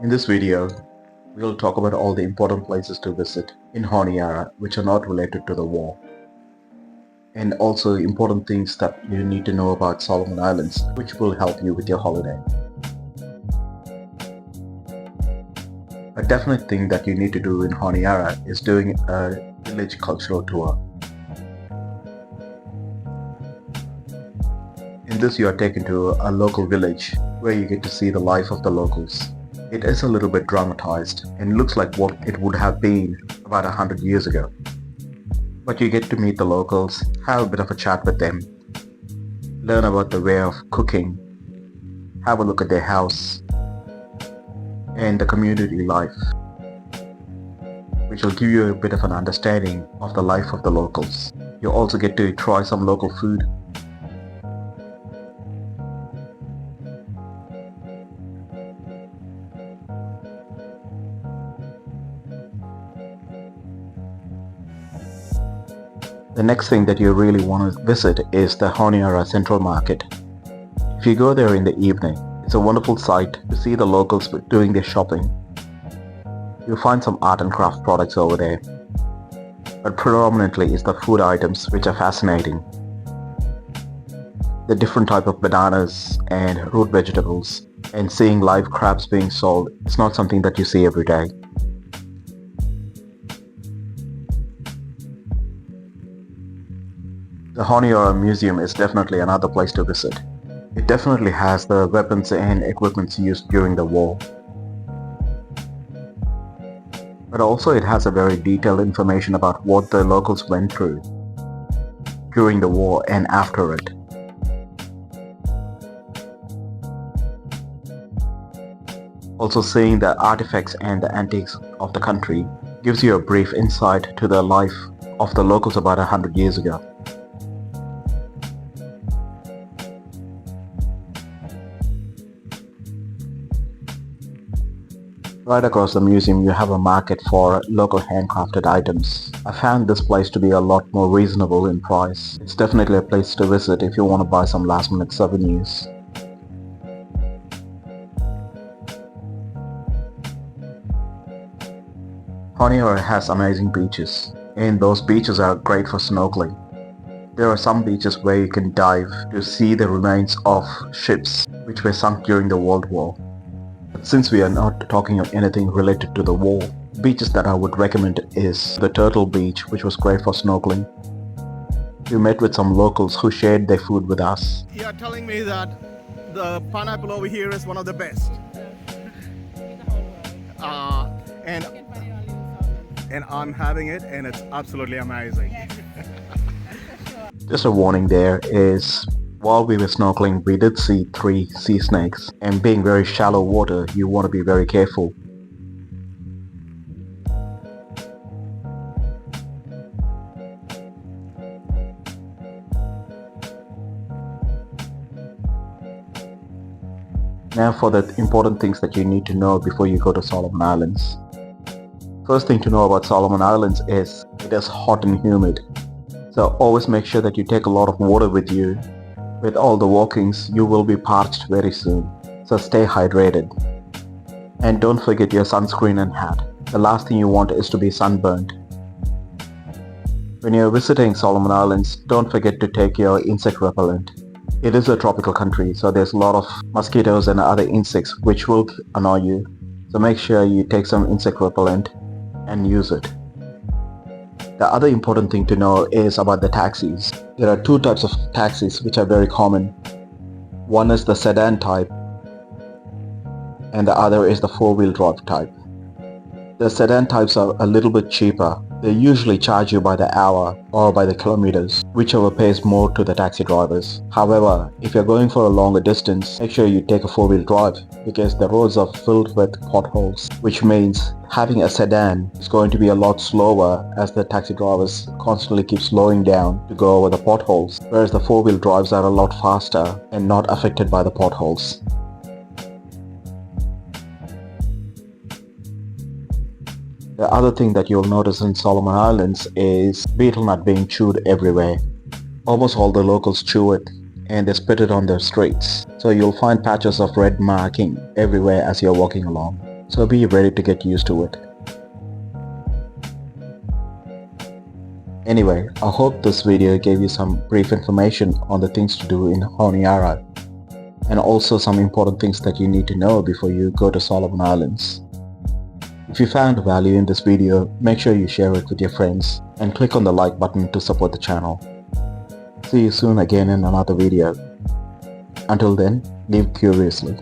In this video, we'll talk about all the important places to visit in Honiara which are not related to the war, and also important things that you need to know about Solomon Islands which will help you with your holiday. A definite thing that you need to do in Honiara is doing a village cultural tour. In this you are taken to a local village where you get to see the life of the locals. It is a little bit dramatized and looks like what it would have been about 100 years ago. But you get to meet the locals, have a bit of a chat with them, learn about the way of cooking, have a look at their house and the community life, which will give you a bit of an understanding of the life of the locals. You also get to try some local food. The next thing that you really want to visit is the Honiara Central Market. If you go there in the evening, it's a wonderful sight to see the locals doing their shopping. You'll find some art and craft products over there, but predominantly it's the food items which are fascinating. The different type of bananas and root vegetables, and seeing live crabs being sold, it's not something that you see every day. The Honiara Museum is definitely another place to visit. It definitely has the weapons and equipment used during the war. But also it has a very detailed information about what the locals went through during the war and after it. Also seeing the artifacts and the antiques of the country gives you a brief insight to the life of the locals about 100 years ago. Right across the museum you have a market for local handcrafted items. I found this place to be a lot more reasonable in price. It's definitely a place to visit if you want to buy some last minute souvenirs. Honiara has amazing beaches, and those beaches are great for snorkeling. There are some beaches where you can dive to see the remains of ships which were sunk during the World War. But since we are not talking of anything related to the war, beaches that I would recommend is the Turtle Beach, which was great for snorkeling. We met with some locals who shared their food with us. You are telling me that the pineapple over here is one of the best. And I'm having it and it's absolutely amazing. Just a warning there is, while we were snorkeling we did see 3 sea snakes, and being very shallow water you want to be very careful. Now for the important things that you need to know before you go to Solomon Islands. First thing to know about Solomon Islands is it is hot and humid. So always make sure that you take a lot of water with you. With all the walkings, you will be parched very soon. So stay hydrated. And don't forget your sunscreen and hat. The last thing you want is to be sunburned. When you're visiting Solomon Islands, don't forget to take your insect repellent. It is a tropical country, so there's a lot of mosquitoes and other insects which will annoy you. So make sure you take some insect repellent and use it. The other important thing to know is about the taxis. There are 2 types of taxis which are very common. One is the sedan type and the other is the 4-wheel drive type. The sedan types are a little bit cheaper. They usually charge you by the hour or by the kilometers, whichever pays more to the taxi drivers. However, if you're going for a longer distance, make sure you take a 4-wheel drive because the roads are filled with potholes, which means having a sedan is going to be a lot slower as the taxi drivers constantly keep slowing down to go over the potholes, whereas the 4-wheel drives are a lot faster and not affected by the potholes. The other thing that you'll notice in Solomon Islands is betel nut being chewed everywhere. Almost all the locals chew it and they spit it on their streets. So you'll find patches of red marking everywhere as you're walking along. So be ready to get used to it. Anyway, I hope this video gave you some brief information on the things to do in Honiara and also some important things that you need to know before you go to Solomon Islands. If you found value in this video, make sure you share it with your friends and click on the like button to support the channel. See you soon again in another video. Until then, live curiously.